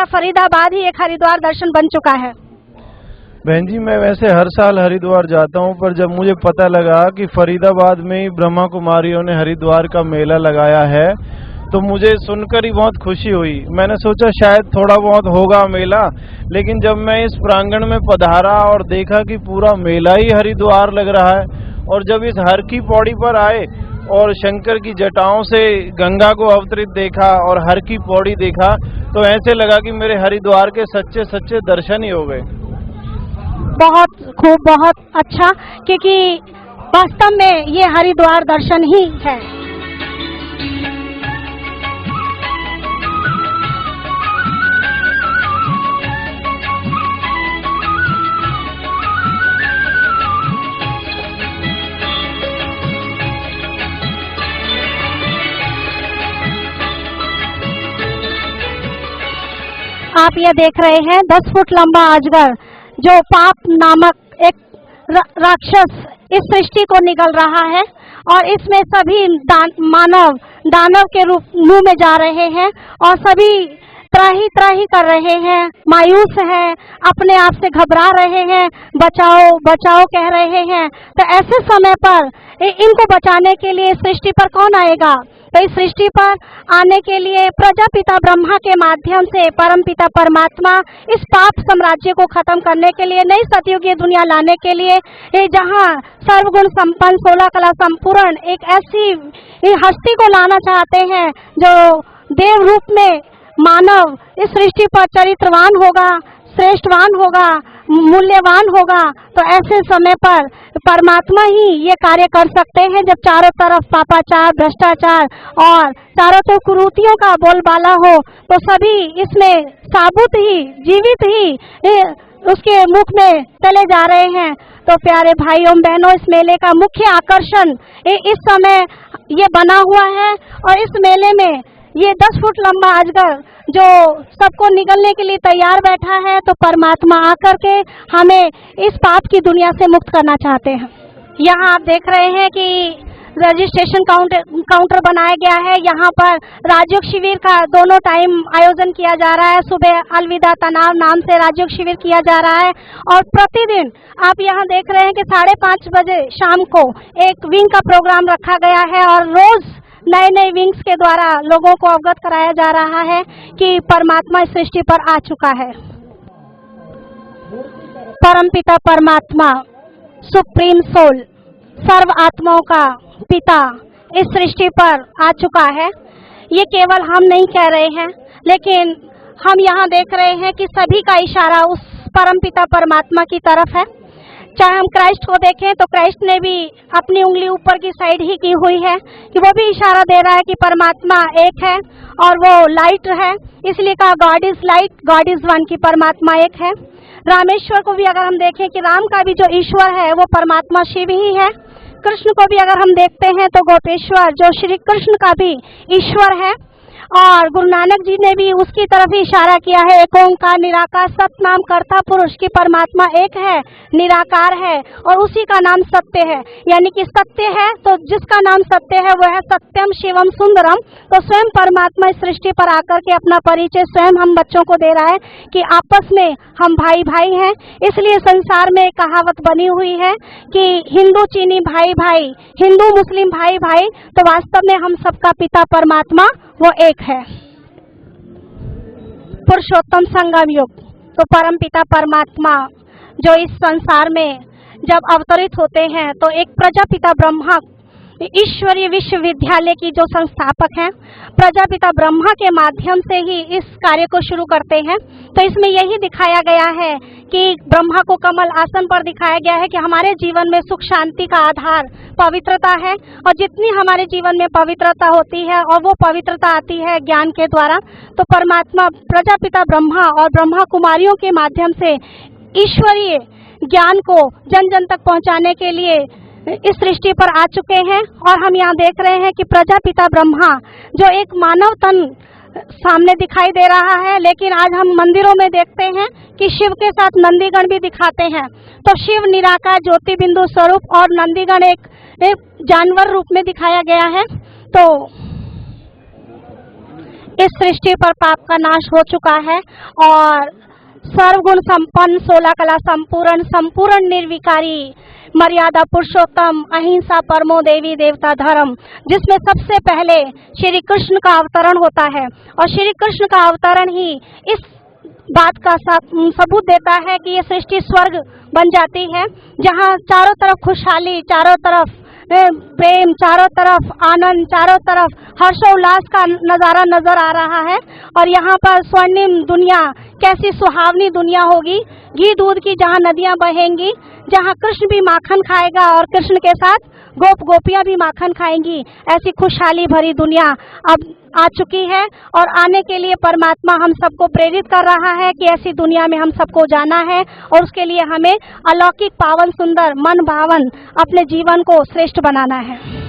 या फरीदाबाद ही एक हरिद्वार दर्शन बन चुका है? बहन जी, मैं वैसे हर साल हरिद्वार जाता हूँ, पर जब मुझे पता लगा कि फरीदाबाद में ही ब्रह्मा कुमारियों ने हरिद्वार का मेला लगाया है तो मुझे सुनकर ही बहुत खुशी हुई। मैंने सोचा शायद थोड़ा बहुत होगा मेला, लेकिन जब मैं इस प्रांगण में पधारा और देखा कि पूरा मेला ही हरिद्वार लग रहा है, और जब इस हर की पौड़ी पर आए और शंकर की जटाओं से गंगा को अवतरित देखा और हर की पौड़ी देखा, तो ऐसे लगा कि मेरे हरिद्वार के सच्चे सच्चे दर्शन ही हो गए। बहुत खूब, बहुत अच्छा, क्योंकि वास्तव में ये हरिद्वार दर्शन ही है। आप ये देख रहे हैं 10 फुट लंबा अजगर, जो पाप नामक एक राक्षस इस सृष्टि को निगल रहा है, और इसमें सभी मानव दानव के रूप मुंह में जा रहे हैं, और सभी त्राही कर रहे हैं, मायूस हैं, अपने आप से घबरा रहे हैं, बचाओ बचाओ कह रहे हैं। तो ऐसे समय पर इनको बचाने के लिए सृष्टि पर कौन आएगा? तो इस सृष्टि पर आने के लिए प्रजापिता ब्रह्मा के माध्यम से परमपिता परमात्मा इस पाप साम्राज्य को खत्म करने के लिए, नई सतयुगीय दुनिया लाने के लिए, जहां सर्वगुण संपन्न 16 कला संपूर्ण एक ऐसी हस्ती को लाना चाहते हैं जो देव रूप में मानव इस सृष्टि पर चरित्रवान होगा, श्रेष्ठवान होगा, मूल्यवान होगा। तो ऐसे समय पर परमात्मा ही ये कार्य कर सकते हैं, जब चारों तरफ पापाचार, भ्रष्टाचार और चारों तरफ कुरीतियों का बोलबाला हो, तो सभी इसमें साबुत ही, जीवित ही उसके मुख में चले जा रहे हैं। तो प्यारे भाइयों बहनों, इस मेले का मुख्य आकर्षण इस समय ये बना हुआ है, और इस मेले में ये 10 फुट लंबा अजगर जो सबको निगलने के लिए तैयार बैठा है, तो परमात्मा आकर के हमें इस पाप की दुनिया से मुक्त करना चाहते हैं। यहाँ आप देख रहे हैं कि रजिस्ट्रेशन काउंटर बनाया गया है। यहाँ पर राजयोग शिविर का दोनों टाइम आयोजन किया जा रहा है। सुबह अलविदा तनाव नाम से राजयोग शिविर किया जा रहा है, और प्रतिदिन आप यहाँ देख रहे हैं कि 5:30 बजे शाम को एक विंग का प्रोग्राम रखा गया है, और रोज नए नए विंग्स के द्वारा लोगों को अवगत कराया जा रहा है कि परमात्मा इस सृष्टि पर आ चुका है। परमपिता परमात्मा, सुप्रीम सोल, सर्व आत्माओं का पिता इस सृष्टि पर आ चुका है। ये केवल हम नहीं कह रहे हैं, लेकिन हम यहाँ देख रहे हैं कि सभी का इशारा उस परमपिता परमात्मा की तरफ है। चाहे हम क्राइस्ट को देखें तो क्राइस्ट ने भी अपनी उंगली ऊपर की साइड ही की हुई है, कि वो भी इशारा दे रहा है कि परमात्मा एक है और वो लाइट है, इसलिए कहा God is light, God is one, की परमात्मा एक है। रामेश्वर को भी अगर हम देखें कि राम का भी जो ईश्वर है वो परमात्मा शिव ही है। कृष्ण को भी अगर हम देखते हैं तो गोपेश्वर जो श्री कृष्ण का भी ईश्वर है, और गुरु नानक जी ने भी उसकी तरफ ही इशारा किया है, एक ओंकार निराकार सतनाम कर्ता पुरुष, की परमात्मा एक है, निराकार है, और उसी का नाम सत्य है। यानी कि सत्य है तो जिसका नाम सत्य है वो है सत्यम शिवम सुंदरम। तो स्वयं परमात्मा इस सृष्टि पर आकर के अपना परिचय स्वयं हम बच्चों को दे रहा है कि आपस में हम भाई भाई हैं। इसलिए संसार में एक कहावत बनी हुई है कि हिंदू चीनी भाई भाई, हिंदू मुस्लिम भाई भाई, तो वास्तव में हम सबका पिता परमात्मा वो एक है। पुरुषोत्तम संगम युग, तो परम पिता परमात्मा जो इस संसार में जब अवतरित होते हैं, तो एक प्रजापिता ब्रह्मा ईश्वरीय विश्वविद्यालय की जो संस्थापक हैं, प्रजापिता ब्रह्मा के माध्यम से ही इस कार्य को शुरू करते हैं। तो इसमें यही दिखाया गया है कि ब्रह्मा को कमल आसन पर दिखाया गया है कि हमारे जीवन में सुख शांति का आधार पवित्रता है, और जितनी हमारे जीवन में पवित्रता होती है और वो पवित्रता आती है ज्ञान के द्वारा, तो परमात्मा प्रजापिता ब्रह्मा और ब्रह्मा कुमारियों के माध्यम से ईश्वरीय ज्ञान को जन जन तक पहुंचाने के लिए इस सृष्टि पर आ चुके हैं। और हम यहाँ देख रहे हैं कि प्रजापिता ब्रह्मा जो एक मानव तन सामने दिखाई दे रहा है, लेकिन आज हम मंदिरों में देखते हैं कि शिव के साथ नंदीगण भी दिखाते हैं। तो शिव निराकार ज्योति बिंदु स्वरूप और नंदीगण एक जानवर रूप में दिखाया गया है। तो इस सृष्टि पर पाप का नाश हो चुका है और सर्वगुण संपन्न, 16 कला संपूर्ण, संपूर्ण निर्विकारी, मर्यादा पुरुषोत्तम, अहिंसा परमो देवी देवता धर्म, जिसमें सबसे पहले श्री कृष्ण का अवतरण होता है। और श्री कृष्ण का अवतरण ही इस बात का सबूत देता है कि ये सृष्टि स्वर्ग बन जाती है, जहाँ चारों तरफ खुशहाली, चारों तरफ प्रेम, चारों तरफ आनंद, चारों तरफ हर्षोल्लास का नजारा नजर आ रहा है। और यहाँ पर स्वर्णिम दुनिया, कैसी सुहावनी दुनिया होगी, घी दूध की जहाँ नदियाँ बहेंगी, जहाँ कृष्ण भी माखन खाएगा और कृष्ण के साथ गोपियां भी माखन खाएंगी, ऐसी खुशहाली भरी दुनिया अब आ चुकी है। और आने के लिए परमात्मा हम सबको प्रेरित कर रहा है कि ऐसी दुनिया में हम सबको जाना है और उसके लिए हमें अलौकिक, पावन, सुंदर, मन भावन अपने जीवन को श्रेष्ठ बनाना है।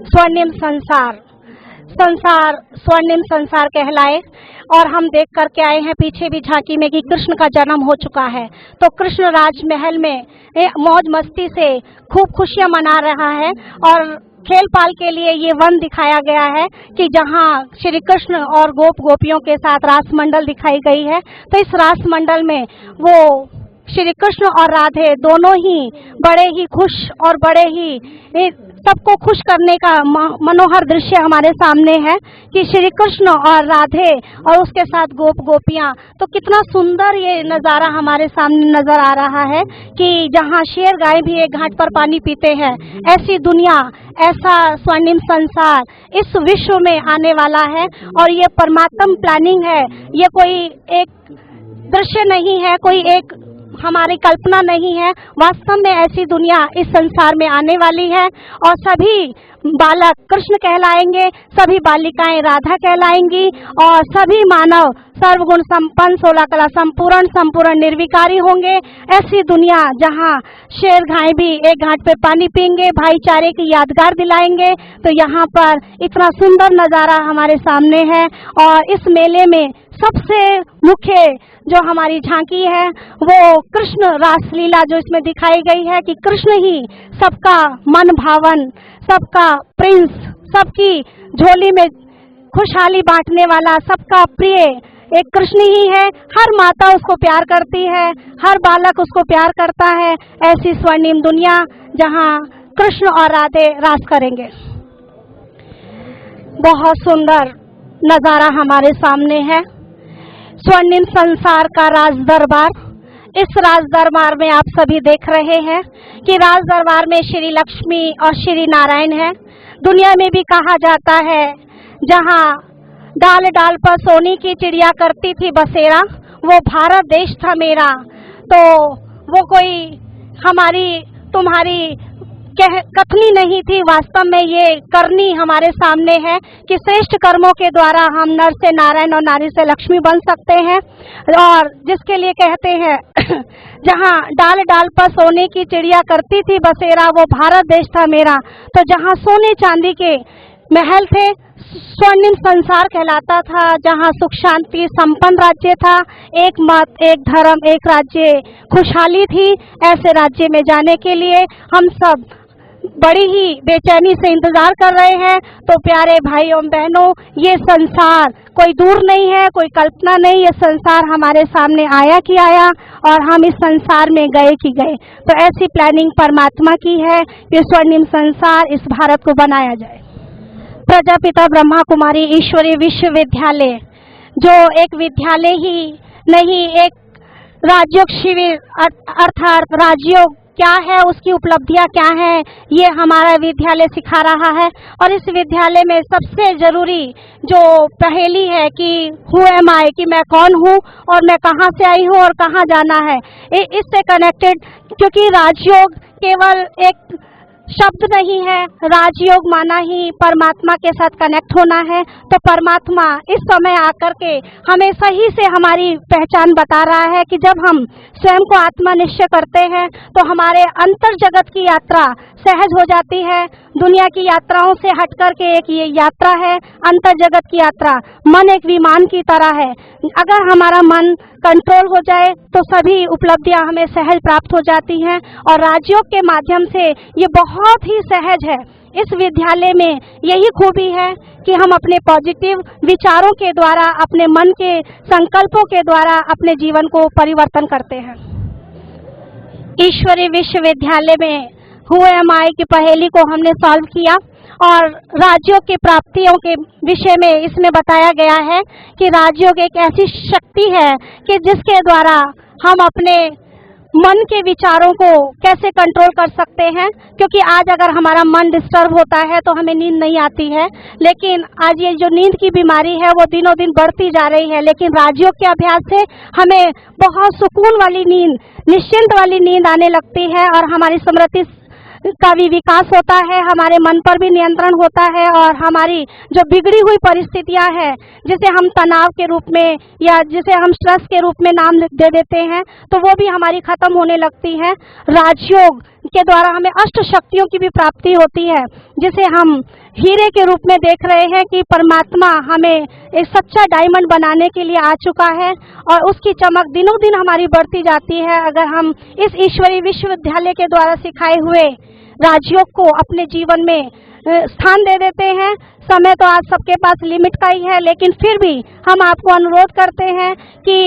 स्वर्णिम संसार, संसार स्वर्णिम संसार कहलाए। और हम देख करके आए हैं पीछे भी झांकी में कि कृष्ण का जन्म हो चुका है, तो कृष्ण राजमहल में मौज मस्ती से खूब खुशियां मना रहा है। और खेल पाल के लिए ये वन दिखाया गया है कि जहाँ श्री कृष्ण और गोपियों के साथ रास मंडल दिखाई गई है। तो इस रास मंडल में वो श्री कृष्ण और राधे दोनों ही बड़े ही खुश और बड़े ही सबको खुश करने का मनोहर दृश्य हमारे सामने है कि श्री कृष्ण और राधे और उसके साथ गोपियां। तो कितना सुंदर ये नज़ारा हमारे सामने नजर आ रहा है कि जहाँ शेर गाय भी एक घाट पर पानी पीते हैं, ऐसी दुनिया, ऐसा स्वर्णिम संसार इस विश्व में आने वाला है। और ये परमात्म प्लानिंग है, ये कोई एक दृश्य नहीं है, कोई एक हमारी कल्पना नहीं है। वास्तव में ऐसी दुनिया इस संसार में आने वाली है और सभी बालक कृष्ण कहलाएंगे, सभी बालिकाएं राधा कहलाएंगी और सभी मानव सर्वगुण संपन्न, 16 कला संपूर्ण, संपूर्ण निर्विकारी होंगे। ऐसी दुनिया जहां शेर गाय भी एक घाट पे पानी पीएंगे, भाईचारे की यादगार दिलाएंगे। तो यहाँ पर इतना सुंदर नज़ारा हमारे सामने है। और इस मेले में सबसे मुख्य जो हमारी झांकी है वो कृष्ण रासलीला जो इसमें दिखाई गई है कि कृष्ण ही सबका मन भावन, सबका प्रिंस, सबकी झोली में खुशहाली बांटने वाला, सबका प्रिय एक कृष्ण ही है। हर माता उसको प्यार करती है, हर बालक उसको प्यार करता है। ऐसी स्वर्णिम दुनिया जहां कृष्ण और राधे रास करेंगे। बहुत सुंदर नजारा हमारे सामने है, स्वर्णिम संसार का राज दरबार। इस राज दरबार में आप सभी देख रहे हैं कि राज दरबार में श्री लक्ष्मी और श्री नारायण है। दुनिया में भी कहा जाता है जहां डाल डाल पर सोने की चिड़िया करती थी बसेरा, वो भारत देश था मेरा। तो वो कोई हमारी तुम्हारी कथनी नहीं थी, वास्तव में ये करनी हमारे सामने है कि श्रेष्ठ कर्मों के द्वारा हम नर से नारायण और नारी से लक्ष्मी बन सकते हैं। और जिसके लिए कहते हैं जहाँ डाल डाल पर सोने की चिड़िया करती थी बसेरा, वो भारत देश था मेरा। तो जहाँ सोने चांदी के महल थे, स्वर्णिम संसार कहलाता था, जहाँ सुख शांति संपन्न राज्य था, एक मत, एक धर्म, एक राज्य, खुशहाली थी। ऐसे राज्य में जाने के लिए हम सब बड़ी ही बेचैनी से इंतजार कर रहे हैं। तो प्यारे भाइयों बहनों, ये संसार कोई दूर नहीं है, कोई कल्पना नहीं, ये संसार हमारे सामने आया कि आया और हम इस संसार में गए कि गए। तो ऐसी प्लानिंग परमात्मा की है कि स्वर्णिम संसार इस भारत को बनाया जाए। प्रजापिता ब्रह्मा कुमारी ईश्वरीय विश्वविद्यालय जो एक विद्यालय ही नहीं, एक राजयोग शिविर अर्थात राजयोग क्या है, उसकी उपलब्धियां क्या हैं, ये हमारा विद्यालय सिखा रहा है। और इस विद्यालय में सबसे जरूरी जो पहेली है कि हु एम आई, कि मैं कौन हूँ और मैं कहाँ से आई हूँ और कहाँ जाना है, इससे कनेक्टेड। क्योंकि राजयोग केवल एक शब्द नहीं है, राजयोग माना ही परमात्मा के साथ कनेक्ट होना है। तो परमात्मा इस समय आकर के हमें सही से हमारी पहचान बता रहा है कि जब हम स्वयं को आत्मा निश्चय करते हैं तो हमारे अंतर जगत की यात्रा सहज हो जाती है। दुनिया की यात्राओं से हट करके एक ये यात्रा है अंतर जगत की यात्रा। मन एक विमान की तरह है, अगर हमारा मन कंट्रोल हो जाए तो सभी उपलब्धियां हमें सहज प्राप्त हो जाती हैं। और राजयोग के माध्यम से ये बहुत ही सहज है। इस विद्यालय में यही खूबी है कि हम अपने पॉजिटिव विचारों के द्वारा, अपने मन के संकल्पों के द्वारा अपने जीवन को परिवर्तन करते हैं। ईश्वरीय विश्वविद्यालय में हु एम आई की पहेली को हमने सॉल्व किया और राजयोग की प्राप्तियों के विषय में इसमें बताया गया है कि राजयोग एक ऐसी शक्ति है कि जिसके द्वारा हम अपने मन के विचारों को कैसे कंट्रोल कर सकते हैं। क्योंकि आज अगर हमारा मन डिस्टर्ब होता है तो हमें नींद नहीं आती है, लेकिन आज ये जो नींद की बीमारी है वो दिनों दिन बढ़ती जा रही है। लेकिन राजयोग के अभ्यास से हमें बहुत सुकून वाली नींद, निश्चिंत वाली नींद आने लगती है और हमारी स्मृति का भी विकास होता है, हमारे मन पर भी नियंत्रण होता है और हमारी जो बिगड़ी हुई परिस्थितियां हैं जिसे हम तनाव के रूप में या जिसे हम स्ट्रेस के रूप में नाम दे देते हैं तो वो भी हमारी खत्म होने लगती है। राजयोग के द्वारा हमें अष्ट शक्तियों की भी प्राप्ति होती है, जिसे हम हीरे के रूप में देख रहे हैं कि परमात्मा हमें एक सच्चा डायमंड बनाने के लिए आ चुका है और उसकी चमक दिनों दिन हमारी बढ़ती जाती है अगर हम इस ईश्वरीय विश्वविद्यालय के द्वारा सिखाए हुए राजयोग को अपने जीवन में स्थान दे देते हैं। समय तो आज सबके पास लिमिट का ही है, लेकिन फिर भी हम आपको अनुरोध करते हैं कि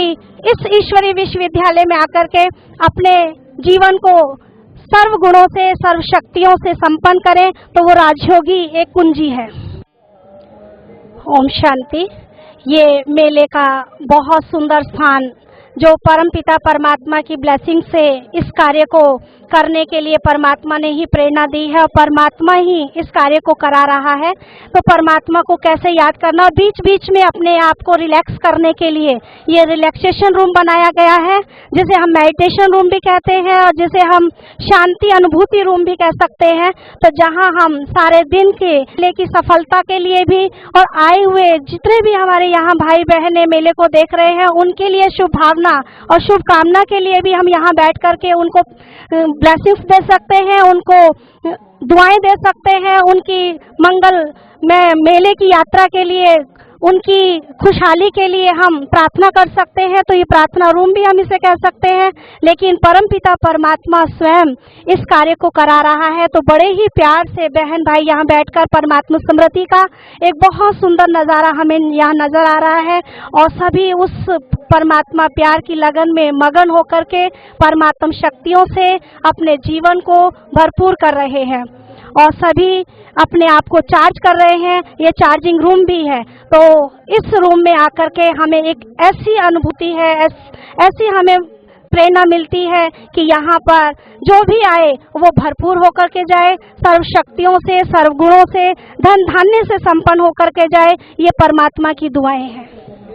इस ईश्वरीय विश्वविद्यालय में आकर के अपने जीवन को सर्व गुणों से, सर्व शक्तियों से संपन्न करें तो वो राजयोगी एक कुंजी है। ओम शांति। ये मेले का बहुत सुंदर स्थान जो परमपिता परमात्मा की ब्लेसिंग से इस कार्य को करने के लिए परमात्मा ने ही प्रेरणा दी है और परमात्मा ही इस कार्य को करा रहा है। तो परमात्मा को कैसे याद करना और बीच बीच में अपने आप को रिलैक्स करने के लिए ये रिलैक्सेशन रूम बनाया गया है, जिसे हम मेडिटेशन रूम भी कहते हैं और जिसे हम शांति अनुभूति रूम भी कह सकते हैं। तो जहां हम सारे दिन के मेले की सफलता के लिए भी और आए हुए जितने भी हमारे यहाँ भाई बहने मेले को देख रहे हैं उनके लिए शुभ भावना और शुभकामना के लिए भी हम यहाँ बैठ करके उनको ब्लेसिंग्स दे सकते हैं, उनको दुआएं दे सकते हैं, उनकी मंगल में मेले की यात्रा के लिए, उनकी खुशहाली के लिए हम प्रार्थना कर सकते हैं। तो ये प्रार्थना रूम भी हम इसे कह सकते हैं। लेकिन परमपिता परमात्मा स्वयं इस कार्य को करा रहा है तो बड़े ही प्यार से बहन भाई यहाँ बैठकर परमात्मा स्मृति का एक बहुत सुंदर नज़ारा हमें यहाँ नजर आ रहा है और सभी उस परमात्मा प्यार की लगन में मगन होकर के परमात्मा शक्तियों से अपने जीवन को भरपूर कर रहे हैं और सभी अपने आप को चार्ज कर रहे हैं। ये चार्जिंग रूम भी है। तो इस रूम में आकर के हमें एक ऐसी अनुभूति है, ऐसी हमें प्रेरणा मिलती है कि यहाँ पर जो भी आए वो भरपूर होकर के जाए, सर्व शक्तियों से, सर्व गुणों से, धन धान्य से संपन्न होकर के जाए। ये परमात्मा की दुआएं हैं।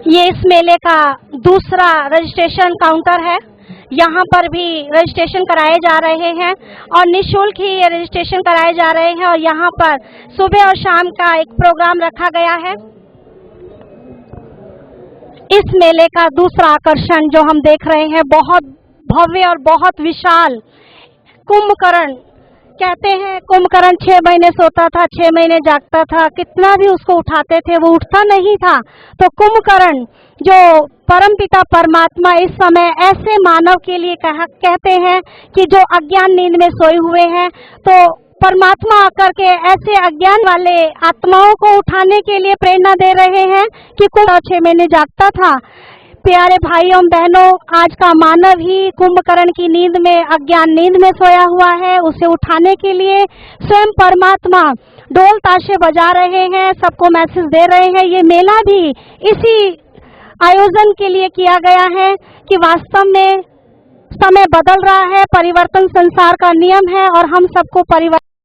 ये इस मेले का दूसरा रजिस्ट्रेशन काउंटर है। यहाँ पर भी रजिस्ट्रेशन कराए जा रहे हैं और निःशुल्क ही ये रजिस्ट्रेशन कराए जा रहे हैं और यहाँ पर सुबह और शाम का एक प्रोग्राम रखा गया है। इस मेले का दूसरा आकर्षण जो हम देख रहे हैं बहुत भव्य और बहुत विशाल कुंभकर्ण कहते हैं। कुंभकर्ण 6 महीने सोता था, 6 महीने जागता था, कितना भी उसको उठाते थे वो उठता नहीं था। तो कुंभकर्ण जो परमपिता परमात्मा इस समय ऐसे मानव के लिए कहते हैं कि जो अज्ञान नींद में सोए हुए हैं, तो परमात्मा आकर के ऐसे अज्ञान वाले आत्माओं को उठाने के लिए प्रेरणा दे रहे हैं कि कुंभकर्ण 6 महीने जागता था। प्यारे भाइयों बहनों, आज का मानव ही कुंभकर्ण की नींद में, अज्ञान नींद में सोया हुआ है। उसे उठाने के लिए स्वयं परमात्मा ढोल ताशे बजा रहे हैं, सबको मैसेज दे रहे हैं। ये मेला भी इसी आयोजन के लिए किया गया है कि वास्तव में समय बदल रहा है, परिवर्तन संसार का नियम है और हम सबको परिवर्तन